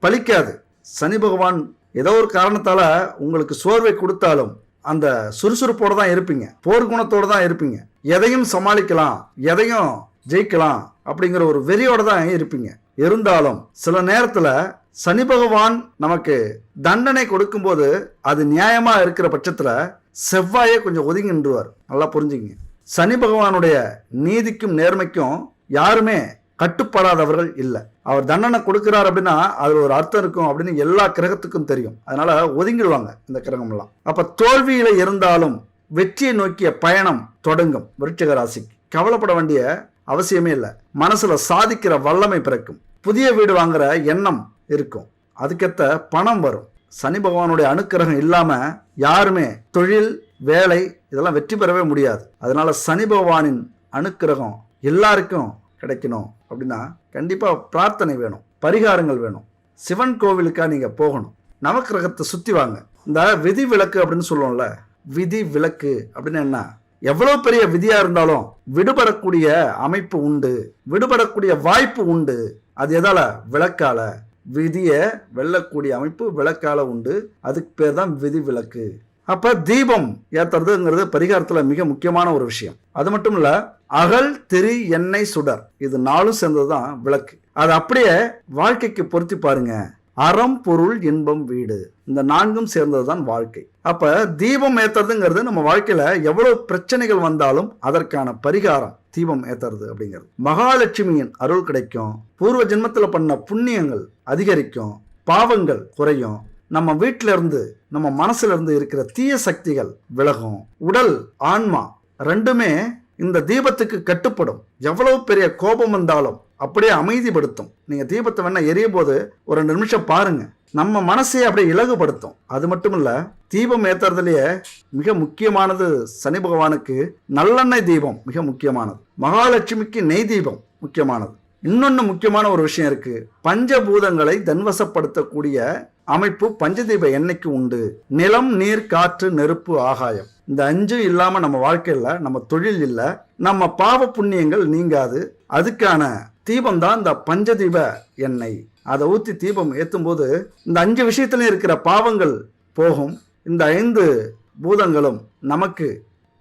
பலிக்காது. சனி பகவான் ஏதோ ஒரு காரணத்தால உங்களுக்கு சோர்வை கொடுத்தாலும் அந்த சுறுசுறுப்போட தான் இருப்பீங்க, போர்க்குணத்தோட தான் இருப்பீங்க, எதையும் சமாளிக்கலாம், எதையும் ஜெயிக்கலாம் அப்படிங்கிற ஒரு வெறியோட தான் இருப்பீங்க. இருந்தாலும் சில நேரத்துல சனி பகவான் நமக்கு தண்டனை கொடுக்கும்போது அது நியாயமா இருக்கிற பட்சத்துல செவ்வாயை கொஞ்சம் ஒதுங்கி நின்றுவார். நல்லா புரிஞ்சுங்க. சனி பகவானுடைய நீதிக்கும் நேர்மைக்கும் யாருமே கட்டுப்படாதவர்கள் இல்லை. அவர் தண்டனை கொடுக்கிறார் அப்படின்னா அதுல ஒரு அர்த்தம் இருக்கும் அப்படின்னு எல்லா கிரகத்துக்கும் தெரியும். அதனால ஒதுங்கிடுவாங்க இந்த கிரகம்லாம். அப்ப தோல்வியில இருந்தாலும் வெற்றியை நோக்கிய பயணம் தொடங்கும். விருச்சிக ராசிக்கு கவலைப்பட வேண்டிய அவசியமே இல்லை. மனசுல சாதிக்கிற வல்லமை பிறக்கும். புதிய வீடு வாங்குற எண்ணம் இருக்கும். அதுக்கேற்ற பணம் வரும். சனி பகவானுடைய அனுக்கிரகம் இல்லாம யாருமே தொழில் வேலை இதெல்லாம் வெற்றி பெறவே முடியாது. அதனால சனி பகவானின் அனுக்கிரகம் எல்லாருக்கும் கிடைக்கணும் அப்படின்னா கண்டிப்பா பிரார்த்தனை வேணும், பரிகாரங்கள் வேணும். சிவன் கோவிலுக்கா நீங்க போகணும். நவக்கிரகத்தை சுத்தி வாங்க. இந்த விதி விலக்கு அப்படின்னு சொல்லுவோம்ல, விதி விலக்கு அப்படின்னு என்ன? எவ்வளவு பெரிய விதியா இருந்தாலும் விடுபடக்கூடிய அமைப்பு உண்டு, விடுபடக்கூடிய வாய்ப்பு உண்டு. அது எதால? விளக்கால. விதிய வெல்லக்கூடிய அமைப்பு விளக்கால உண்டு. அதுக்கு பேர் தான் விதி விலக்கு. அப்ப தீபம் ஏத்துறதுங்கிறது பரிகாரத்துல மிக முக்கியமான ஒரு விஷயம். அது மட்டும் இல்ல, அகல் திரி எண்ணெய் சுடர், இது நாலும் சேர்ந்ததுதான் விளக்கு. அது அப்படியே வாழ்க்கைக்கு பொருத்தி பாருங்க. அறம் பொருள் இன்பம் வீடு, இந்த நான்கும் சேர்ந்ததுதான் வாழ்க்கை. அப்ப தீபம் ஏத்துறதுங்கிறது நம்ம வாழ்க்கையில எவ்வளவு பிரச்சனைகள் வந்தாலும் அதற்கான பரிகாரம் தீபம் ஏத்துறது அப்படிங்கிறது. மகாலட்சுமியின் அருள் கிடைக்கும். பூர்வ ஜென்மத்துல பண்ண புண்ணியங்கள் அதிகரிக்கும், பாவங்கள் குறையும். நம்ம வீட்டில இருந்து நம்ம மனசுல இருந்து இருக்கிற தீய சக்திகள் விலகும். உடல் ஆன்மா ரெண்டுமே இந்த தீபத்துக்கு கட்டுப்படும். எவ்வளவு பெரிய கோபம் வந்தாலும் அப்படியே அமைதிப்படுத்தும். நீங்க தீபத்தை வேணா எரியும் போது ஒரு 2 நிமிஷம் பாருங்க, நம்ம மனசையே அப்படியே இலகுபடுத்தும். அது மட்டும் இல்ல, தீபம் ஏத்துறதுலயே மிக முக்கியமானது சனி பகவானுக்கு நல்லெண்ணெய் தீபம் மிக முக்கியமானது. மகாலட்சுமிக்கு நெய் தீபம் முக்கியமானது. இன்னொன்னு முக்கியமான ஒரு விஷயம் இருக்கு. பஞ்சபூதங்களை தன்வசப்படுத்தக்கூடிய அமைப்பு பஞ்சதீப எண்ணெய்க்கு உண்டு. நிலம், நீர், காற்று, நெருப்பு, ஆகாயம், இந்த 5 இல்லாம நம்ம வாழ்க்கையில நம்ம தொழில் இல்லை, நம்ம பாவ புண்ணியங்கள் நீங்காது. அதுக்கான தீபம் தான் இந்த பஞ்சதீப எண்ணெய். அதை ஊற்றி தீபம் ஏற்றும் போது இந்த 5 விஷயத்திலையும் இருக்கிற பாவங்கள் போகும். இந்த 5 பூதங்களும் நமக்கு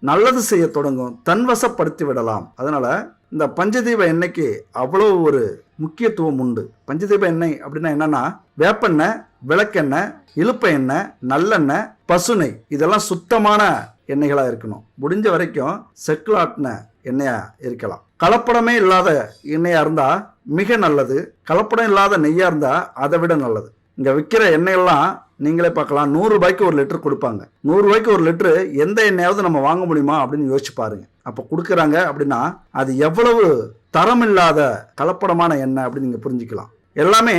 நல்லது செய்ய தொடங்கும், தன்வசப்படுத்தி விடலாம். அதனால இந்த பஞ்சதீப எண்ணெய்க்கு அவ்வளோ ஒரு முக்கியத்துவம் உண்டு. பஞ்சதீப எண்ணெய் அப்படின்னா என்னன்னா, வேப்பெண்ணெய், விளக்கெண்ணெய், இலுப்ப எண்ணெய், நல்லெண்ணெய், பசுனை, இதெல்லாம் சுத்தமான எண்ணெய்களா இருக்கணும். முடிஞ்ச வரைக்கும் செக்குலாட்டின எண்ணெயா இருக்கலாம். கலப்படமே இல்லாத எண்ணெயா இருந்தா மிக நல்லது. கலப்படம் இல்லாத நெய்யா இருந்தா அதை விட நல்லது. இங்க விற்கிற எண்ணெயெல்லாம் நீங்களே பார்க்கலாம், 100 ரூபாய்க்கு 1 லிட்டர் கொடுப்பாங்க. 100 ரூபாய்க்கு 1 லிட்டரு எந்த எண்ணெயாவது நம்ம வாங்க முடியுமா அப்படின்னு யோசிச்சு பாருங்க. அப்போ கொடுக்குறாங்க அப்படின்னா அது எவ்வளவு தரம் இல்லாத கலப்படமான எண்ணெய் அப்படின்னு நீங்க புரிஞ்சுக்கலாம். எல்லாமே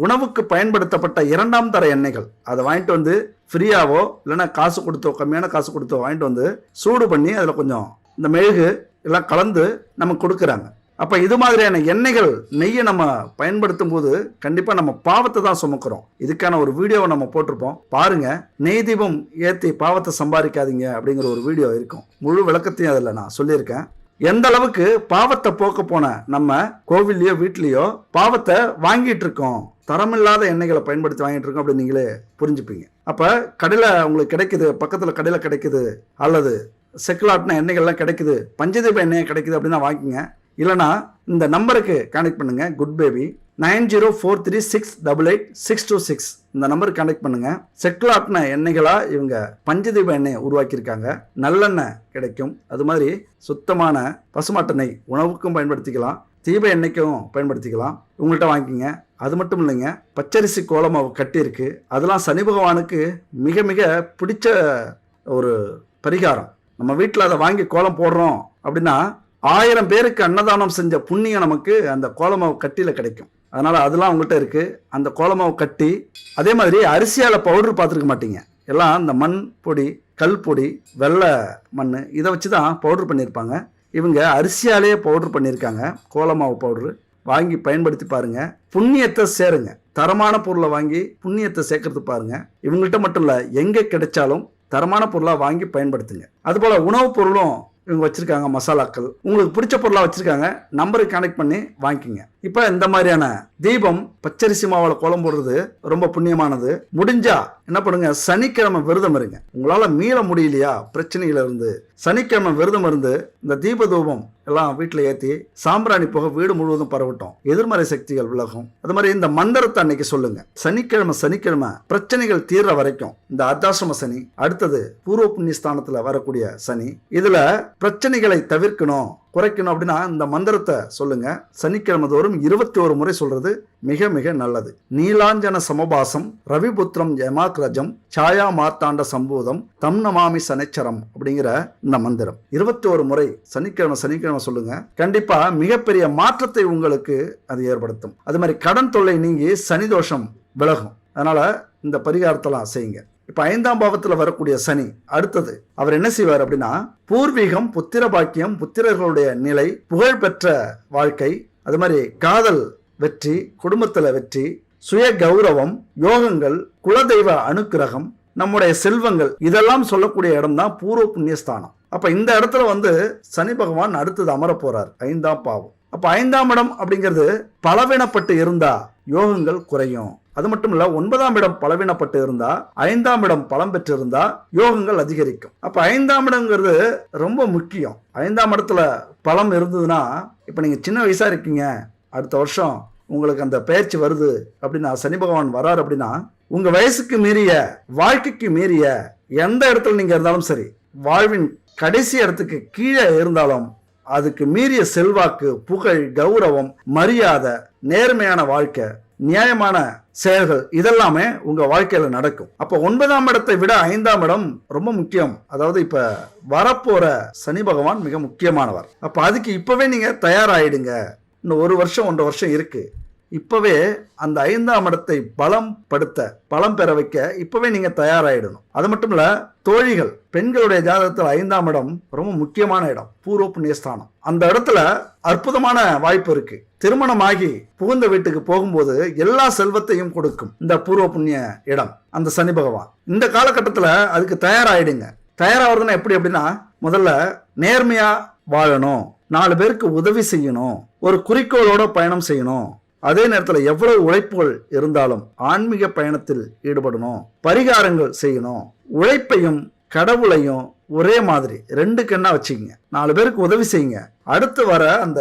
உணவுக்கு பயன்படுத்தப்பட்ட 2ஆம் தர எண்ணெய்கள். அதை வாங்கிட்டு வந்து ஃப்ரீயாவோ இல்லைன்னா காசு கொடுத்தோ, கம்மியான காசு கொடுத்தோ வாங்கிட்டு வந்து சூடு பண்ணி அதில் கொஞ்சம் இந்த மெழுகு எல்லாம் கலந்து நமக்கு கொடுக்குறாங்க. அப்போ இது மாதிரியான எண்ணெய்கள், நெய்யை நம்ம பயன்படுத்தும் போது கண்டிப்பாக நம்ம பாவத்தை தான் சுமக்கிறோம். இதுக்கான ஒரு வீடியோவை நம்ம போட்டிருப்போம், பாருங்க. நெய் தீபம் ஏற்றி பாவத்தை சம்பாதிக்காதீங்க அப்படிங்கிற ஒரு வீடியோ இருக்கும். முழு விளக்கத்தையும் அதில் நான் சொல்லியிருக்கேன். எந்த அளவுக்கு பாவத்தை போக்க போன நம்ம கோவில்லையோ வீட்லேயோ பாவத்தை வாங்கிட்டு இருக்கோம், தரமில்லாத எண்ணெய்களை பயன்படுத்தி வாங்கிட்டு இருக்கோம் அப்படின்னு நீங்களே புரிஞ்சுப்பீங்க. அப்போ கடையில் உங்களுக்கு கிடைக்குது, பக்கத்தில் கடையில் கிடைக்குது, அல்லது செக்குலாட்டின எண்ணெய்கள்லாம் கிடைக்குது, பஞ்சதீப எண்ணெய் கிடைக்குது அப்படின்னா வாங்கிங்க. இல்லைனா இந்த நம்பருக்கு கான்டெக்ட் பண்ணுங்க. குட் பேபி 9043688626 இந்த நம்பருக்கு கான்டெக்ட் பண்ணுங்க. செக்குலாட்டின எண்ணெய்களா இவங்க பஞ்சதீப எண்ணெய் உருவாக்கியிருக்காங்க. நல்லெண்ணெய் கிடைக்கும். அது மாதிரி சுத்தமான பசுமாட்டு நெய் உணவுக்கும் பயன்படுத்திக்கலாம், தீப எண்ணெய்க்கும் பயன்படுத்திக்கலாம். உங்கள்கிட்ட வாங்கிக்கிங்க. அது மட்டும் இல்லைங்க, பச்சரிசி கோலமாவு கட்டி இருக்கு. அதெல்லாம் சனி பகவானுக்கு மிக மிக பிடிச்ச ஒரு பரிகாரம். நம்ம வீட்டில் அதை வாங்கி கோலம் போடுறோம் அப்படின்னா 1000 பேருக்கு அன்னதானம் செஞ்ச புண்ணியம் நமக்கு அந்த கோலமாவு கட்டியில் கிடைக்கும். அதனால அதெல்லாம் உங்கள்கிட்ட இருக்கு. அந்த கோலமாவு கட்டி, அதே மாதிரி அரிசியால் பவுடர் பார்த்துருக்க மாட்டீங்க. எல்லாம் இந்த மண் பொடி, கல் பொடி, வெள்ளை மண், இதை வச்சு தான் பவுடர் பண்ணியிருப்பாங்க. இவங்க அரிசியாலேயே பவுடர் பண்ணியிருக்காங்க. கோலமாவு பவுடரு வாங்கி பயன்படுத்தி பாருங்க, புண்ணியத்தை சேருங்க. தரமான பொருளை வாங்கி புண்ணியத்தை சேர்க்கறது பாருங்க. இவங்கள்ட்ட மட்டும் இல்லை, எங்கே கிடைச்சாலும் தரமான பொருளாக வாங்கி பயன்படுத்துங்க. அதுபோல் உணவுப் பொருளும் இவங்க வச்சிருக்காங்க. மசாலாக்கள் உங்களுக்கு பிடிச்ச பொருளாக வச்சிருக்காங்க. நம்பருக்கு கனெக்ட் பண்ணி வாங்கிக்கிங்க. இப்போ இந்த மாதிரியான தீபம் பச்சரிசி மாவில் கோலம் போடுறது ரொம்ப புண்ணியமானது. முடிஞ்சா என்ன பண்ணுங்க, சனிக்கிழமை விரதம் இருங்க. உங்களால மீள முடியலையா பிரச்சனையில இருந்து, சனிக்கிழமை விரதம் இருந்து இந்த தீப தூபம் எல்லாம் வீட்டில் ஏற்றி சாம்பிராணி போக வீடு முழுவதும் பரவட்டும். எதிர்மறை சக்திகள் விலகும். அது மாதிரி இந்த மந்திரத்தை அன்னைக்கு சொல்லுங்க. சனிக்கிழமை பிரச்சனைகள் தீர்ற வரைக்கும். இந்த அர்த்தாசிரம சனி, அடுத்தது பூர்வ புண்ணிய ஸ்தானத்துல வரக்கூடிய சனி, இதுல பிரச்சனைகளை தவிர்க்கணும், குறைக்கணும் அப்படின்னா இந்த மந்திரத்தை சொல்லுங்க. சனிக்கிழமை தோறும் 21 முறை சொல்றது மிக மிக நல்லது. நீலாஞ்சன சமபாசம் ரவிபுத்திரம் யமாக்ரஜம் சாயா மார்த்தாண்ட சம்பூதம் தம் நமாமி சனிச்சரம் அப்படிங்கிற இந்த மந்திரம் 21 முறை சனிக்கிழமை சொல்லுங்க. கண்டிப்பா மிகப்பெரிய மாற்றத்தை உங்களுக்கு அது ஏற்படுத்தும். அது மாதிரி கடன் தொல்லை நீங்கி சனி தோஷம் விலகும். அதனால இந்த பரிகாரத்தெல்லாம் செய்யுங்க. இப்ப 5ஆம் பாவத்துல வரக்கூடிய சனி அடுத்தது அவர் என்ன செய்வார் அப்படின்னா, பூர்வீகம், புத்திர பாக்கியம், புத்திரர்களுடைய நிலை, புகழ்பெற்ற வாழ்க்கை, அது மாதிரி காதல் வெற்றி, குடும்பத்துல வெற்றி, சுய கௌரவம், யோகங்கள், குலதெய்வ அனுக்கிரகம், நம்முடைய செல்வங்கள், இதெல்லாம் சொல்லக்கூடிய இடம் தான் பூர்வ புண்ணியஸ்தானம். அப்ப இந்த இடத்துல சனி பகவான் அடுத்தது அமர போறார் 5ஆம் பாவம். அப்ப 5ஆம் இடம் அப்படிங்கிறது பலவீனப்பட்டு இருந்தா யோகங்கள் குறையும். அது மட்டும் இல்ல, 9ஆம் இடம் பலவீனப்பட்டு இருந்தா 5ஆம் இடம் பலம் பெற்று இருந்தா யோகங்கள் அதிகரிக்கும். அப்ப 5ஆம் இடம்ங்கிறது ரொம்ப முக்கியம். 5ஆம் இடத்துல பலம் இருந்ததுன்னா, இப்ப நீங்க சின்ன வயசா இருக்கீங்க, அடுத்த வருஷம் உங்களுக்கு அந்த பயிற்சி வருது அப்படின்னா, சனி பகவான் வராரு அப்படின்னா, உங்க வயசுக்கு மீறிய, வாழ்க்கைக்கு மீறிய எந்த இடத்துல நீங்க இருந்தாலும் சரி, வாழ்வின் கடைசி இடத்துக்கு கீழே இருந்தாலும் அதுக்கு மீறிய செல்வாக்கு, புகழ், கௌரவம், மரியாதை, நேர்மையான வாழ்க்கை, நியாயமான செயல்கள், இதெல்லாமே உங்க வாழ்க்கையில நடக்கும். அப்ப 9ஆம் இடத்தை விட 5ஆம் இடம் ரொம்ப முக்கியம். அதாவது இப்ப வரப்போற சனி பகவான் மிக முக்கியமானவர். அப்ப அதுக்கு இப்பவே நீங்க தயாராயிடுங்க. இன்னும் 1 வருஷம் 1.5 வருஷம் இருக்கு. இப்பவே அந்த 5ஆம் இடத்தை பலம் பெற வைக்க இப்பவே நீங்க தயாராயிடணும். அது மட்டும் இல்ல, தோழிகள், பெண்களுடைய ஜாதகத்தில் 5ஆம் இடம் ரொம்ப முக்கியமான இடம், பூர்வ புண்ணியஸ்தானம். அந்த இடத்துல அற்புதமான வாய்ப்பு இருக்கு. திருமணமாகி புகுந்த வீட்டுக்கு போகும்போது எல்லா செல்வத்தையும் கொடுக்கும் இந்த பூர்வ புண்ணிய இடம், அந்த சனி பகவான். இந்த காலகட்டத்துல அதுக்கு தயாராயிடுங்க. தயாராகிறதுனா எப்படி அப்படின்னா, முதல்ல நேர்மையா வாழணும், 4 பேருக்கு உதவி செய்யணும், ஒரு குறிக்கோளோட பயணம் செய்யணும். அதே நேரத்தில் எவ்வளவு உழைப்புகள் இருந்தாலும் ஆன்மீக பயணத்தில் ஈடுபடணும், பரிகாரங்கள் செய்யணும். உழைப்பையும் கடவுளையும் ஒரே மாதிரி 2 கண்ணா வச்சுக்கங்க. 4 பேருக்கு உதவி செய்யுங்க. அடுத்து வர அந்த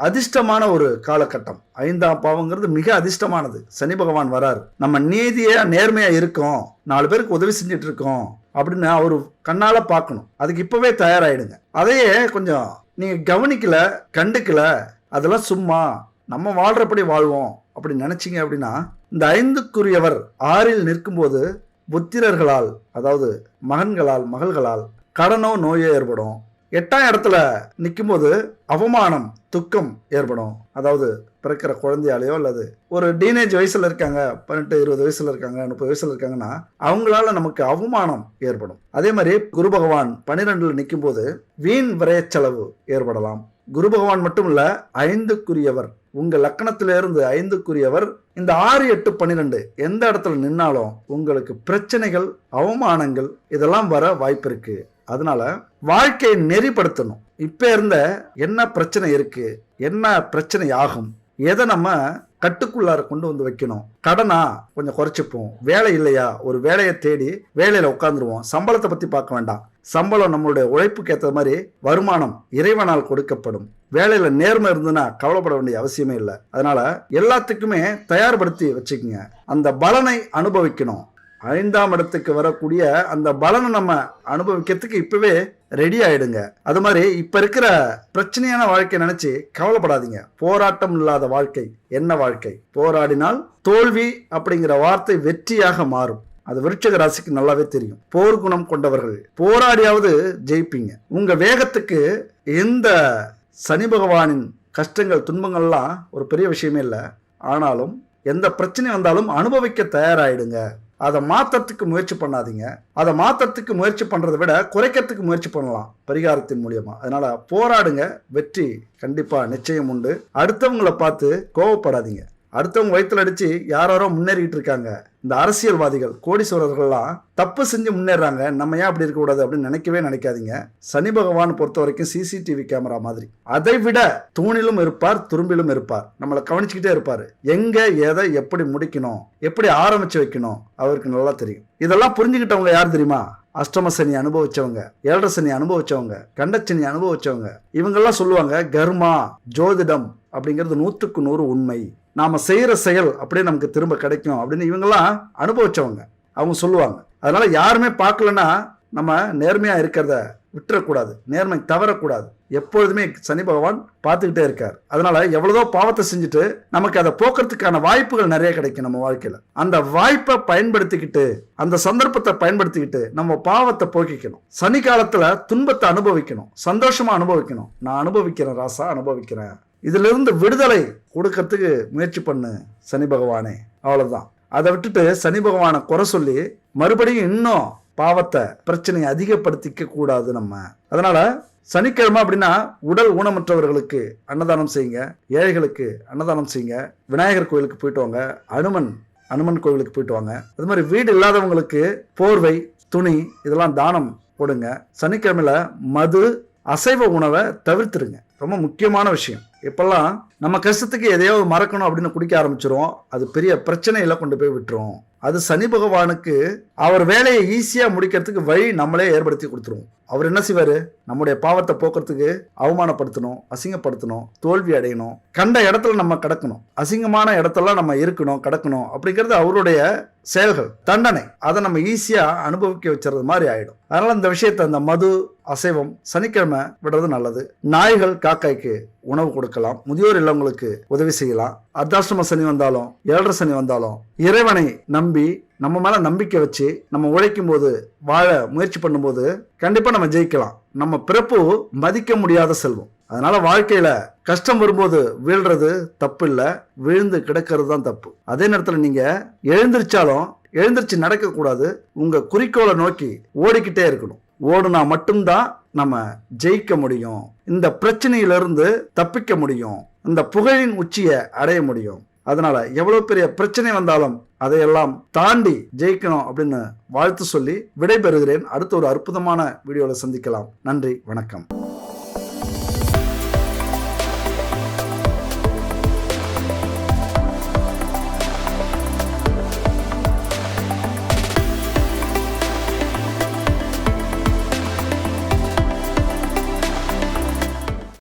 அதிர்ஷ்டமான ஒரு காலகட்டம் 5ஆம் பாவங்கிறது மிக அதிர்ஷ்டமானது. சனி பகவான் வராரு, நம்ம நீதியா நேர்மையா இருக்கோம், 4 பேருக்கு உதவி செஞ்சுட்டு இருக்கோம் அப்படின்னு அவரு கண்ணால பார்க்கணும். அதுக்கு இப்பவே தயாராயிடுங்க. அதையே கொஞ்சம் நீங்க கவனிக்கல, கண்டுக்கல, அதெல்லாம் சும்மா நம்ம வாழ்றபடி வாழ்வோம் அப்படி நினைச்சிங்க அப்படின்னா, இந்த 5க்குரியவர் 6இல் நிற்கும்போது புத்திரர்களால், அதாவது மகன்களால், மகள்களால் கடனோ நோயோ ஏற்படும். 8ஆம் இடத்துல நிற்கும்போது அவமானம், துக்கம் ஏற்படும். அதாவது பிறக்கிற குழந்தையாலேயோ அல்லது ஒரு டீனேஜ் வயசுல இருக்காங்க, 18 20 வயசுல இருக்காங்க, 30 வயசுல இருக்காங்கன்னா அவங்களால நமக்கு அவமானம் ஏற்படும். அதே மாதிரி குரு பகவான் 12ல் நிற்கும் போது வீண் விரய செலவு ஏற்படலாம். குரு பகவான் மட்டும் இல்ல, 5க்குரியவர், உங்க லக்கணத்திலிருந்து 5க்குரியவர் இந்த 6 8 12 எந்த இடத்துல நின்னாலும் உங்களுக்கு பிரச்சனைகள், அவமானங்கள் இதெல்லாம் வர வாய்ப்பு இருக்கு. அதனால வாழ்க்கையை நெறிப்படுத்தணும். இப்ப இருந்த என்ன பிரச்சனை இருக்கு, என்ன பிரச்சனை ஆகும், எதை நம்ம கட்டுக்குள்ளார கொண்டு வந்து வைக்கணும். கடனா கொஞ்சம் குறைச்சிப்போம். வேலை இல்லையா, ஒரு வேலையை தேடி வேலையில உட்காந்துருவோம். சம்பளத்தை பத்தி பார்க்க வேண்டாம். சம்பளம் நம்மளுடைய உழைப்புக்கு ஏற்ற மாதிரி வருமானம் இறைவனால் கொடுக்கப்படும். வேலையில நேர்மை இருந்ததுன்னா கவலைப்பட வேண்டிய அவசியமே இல்லை. அதனால எல்லாத்துக்குமே தயார்படுத்தி வச்சுக்கோங்க. அந்த பலனை அனுபவிக்கணும். 5ஆம் இடத்துக்கு வரக்கூடிய அந்த பலனை நம்ம அனுபவிக்கிறதுக்கு இப்பவே ரெடி ஆயிடுங்க. அது மாதிரி இப்ப இருக்கிற பிரச்சனையான வாழ்க்கை நினைச்சு கவலைப்படாதீங்க. போராட்டம் இல்லாத வாழ்க்கை என்ன வாழ்க்கை? போராடினால் தோல்வி அப்படிங்கிற வார்த்தை வெற்றியாக மாறும். அது விருச்சிக ராசிக்கு நல்லாவே தெரியும். போர் குணம் கொண்டவர்கள் போராடியாவது ஜெயிப்பீங்க. உங்க வேகத்துக்கு எந்த சனி பகவானின் கஷ்டங்கள், துன்பங்கள்லாம் ஒரு பெரிய விஷயமே இல்லை. ஆனாலும் எந்த பிரச்சனை வந்தாலும் அனுபவிக்க தயாராயிடுங்க. அதை மாற்றத்துக்கு முயற்சி பண்ணாதீங்க. அதை மாற்றத்துக்கு முயற்சி பண்றதை விட குறைக்கிறதுக்கு முயற்சி பண்ணலாம் பரிகாரத்தின் மூலியமா. அதனால போராடுங்க, வெற்றி கண்டிப்பா நிச்சயம் உண்டு. அடுத்தவங்களை பார்த்து கோவப்படாதீங்க. அடுத்தவங்க வயிற்றுல அடிச்சு யாரோ முன்னேறிட்டு இருக்காங்க. இந்த அரசியல்வாதிகள், கோடீஸ்வரர்கள்லாம் தப்பு செஞ்சு முன்னேறாங்க, நம்ம ஏன் அப்படி இருக்கக்கூடாது அப்படின்னு நினைக்காதீங்க. சனி பகவான் பொறுத்த வரைக்கும் சிசிடிவி கேமரா மாதிரி, அதை விட தூணிலும் இருப்பார், துரும்பிலும் இருப்பார். நம்மளை கவனிச்சுக்கிட்டே இருப்பாரு. எங்க எதை எப்படி முடிக்கணும், எப்படி ஆரம்பிச்சு வைக்கணும் அவருக்கு நல்லா தெரியும். இதெல்லாம் புரிஞ்சுக்கிட்டவங்க யார் தெரியுமா? அஷ்டம சனி அனுபவிச்சவங்க, 7.5 சனி அனுபவிச்சவங்க, கண்டச்சனி அனுபவிச்சவங்க. இவங்கெல்லாம் சொல்லுவாங்க கர்மா, ஜோதிடம் அப்படிங்கிறது 100க்கு 100 உண்மை. நாம செய்யற செயல் அப்படியே நமக்கு திரும்ப கிடைக்கும் அப்படின்னு இவங்கெல்லாம் அனுபவிச்சவங்க. அவங்க சொல்லுவாங்க. அதனால யாருமே பார்க்கலன்னா நம்ம நேர்மையா இருக்கிறத விட்டுறக்கூடாது, நேர்மை தவறக்கூடாது. எப்பொழுதுமே சனி பகவான் பார்த்துக்கிட்டே இருக்கார். அதனால எவ்வளவோ பாவத்தை செஞ்சுட்டு நமக்கு அதை போக்குறதுக்கான வாய்ப்புகள் நிறைய கிடைக்கும் நம்ம வாழ்க்கையில. அந்த வாய்ப்பை பயன்படுத்திக்கிட்டு, அந்த சந்தர்ப்பத்தை பயன்படுத்திக்கிட்டு நம்ம பாவத்தை போக்கிக்கணும். சனி காலத்துல துன்பத்தை அனுபவிக்கணும், சந்தோஷமா அனுபவிக்கணும். நான் அனுபவிக்கிறேன் ராசா, அனுபவிக்கிறேன். இதுல இருந்து விடுதலை கொடுக்கறதுக்கு முயற்சி பண்ணு சனி பகவானே, அவ்வளவுதான். அதை விட்டுட்டு சனி பகவானை குறை சொல்லி மறுபடியும் இன்னும் பாவத்தை பிரச்சனையை அதிகப்படுத்திக்க கூடாது நம்ம. அதனால சனிக்கிழமை அப்படின்னா உடல் ஊனமற்றவர்களுக்கு அன்னதானம் செய்யுங்க, ஏழைகளுக்கு அன்னதானம் செய்யுங்க, விநாயகர் கோயிலுக்கு போயிட்டு வாங்க, அனுமன் கோவிலுக்கு போயிட்டு வாங்க. அது மாதிரி வீடு இல்லாதவங்களுக்கு போர்வை, துணி இதெல்லாம் தானம் கொடுங்க. சனிக்கிழமையில மது, அசைவ உணவை தவிர்த்துருங்க. ரொம்ப முக்கியமான விஷயம். இப்பெல்லாம் நம்ம கஷ்டத்துக்கு எதையாவது மறக்கணும் அப்படின்னு குடிக்க ஆரம்பிச்சிரும். அது பெரிய பிரச்சனையில கொண்டு போய் விட்டுரும். அது சனி பகவானுக்கு அவர் வேலையை ஈஸியா முடிக்கிறதுக்கு வழி நம்மளே ஏற்படுத்தி கொடுத்துருவோம். அவர் என்ன செய்வாரு, நம்முடைய பாவத்தை போக்குறதுக்கு அவமானப்படுத்தணும், அசிங்கப்படுத்தணும், தோல்வி அடையணும், கண்ட இடத்துல நம்ம கிடக்கணும், அசிங்கமான இடத்துல நம்ம இருக்கணும், கிடக்கணும் அப்படிங்கிறது அவருடைய செயல்கள், தண்டனை. அதை நம்ம ஈஸியா அனுபவிக்க வச்சுறது மாதிரி ஆயிடும். அதனால இந்த விஷயத்தை, இந்த மது, அசைவம் சனிக்கிழமை விடுறது நல்லது. நாய்கள், காக்காய்க்கு உணவு கொடுக்கலாம், முதியோர் இல்லங்களுக்கு உதவி செய்யலாம். அர்த்தாஷ்டம சனி வந்தாலும், ஏழரை சனி வந்தாலும் இறைவனை நம்பி நம்ம மேல நம்பிக்கை வச்சு நம்ம உழைக்கும் போது, வாழ முயற்சி பண்ணும்போது கண்டிப்பா நம்ம ஜெயிக்கலாம். நம்ம பிறப்பு மதிக்க முடியாத செல்வம். அதனால வாழ்க்கையில கஷ்டம் வரும்போது வீழ்றது தப்பு இல்ல, விழுந்து கிடக்கிறது தான் தப்பு. அதே நேரத்துல நீங்க எழுந்திருச்சு நடக்க கூடாது. உங்க குறிக்கோளை நோக்கி ஓடிக்கிட்டே இருக்கணும். ஓடுனா மட்டும்தான் நம்ம ஜெயிக்க முடியும், இந்த பிரச்சனையிலிருந்து தப்பிக்க முடியும், இந்த புகழின் உச்சியை அடைய முடியும். அதனால எவ்வளவு பெரிய பிரச்சனை வந்தாலும் அதையெல்லாம் தாண்டி ஜெயிக்கணும் அப்படின்னு வாழ்த்து சொல்லி விடைபெறுகிறேன். அடுத்த ஒரு அற்புதமான வீடியோல சந்திக்கலாம். நன்றி, வணக்கம்.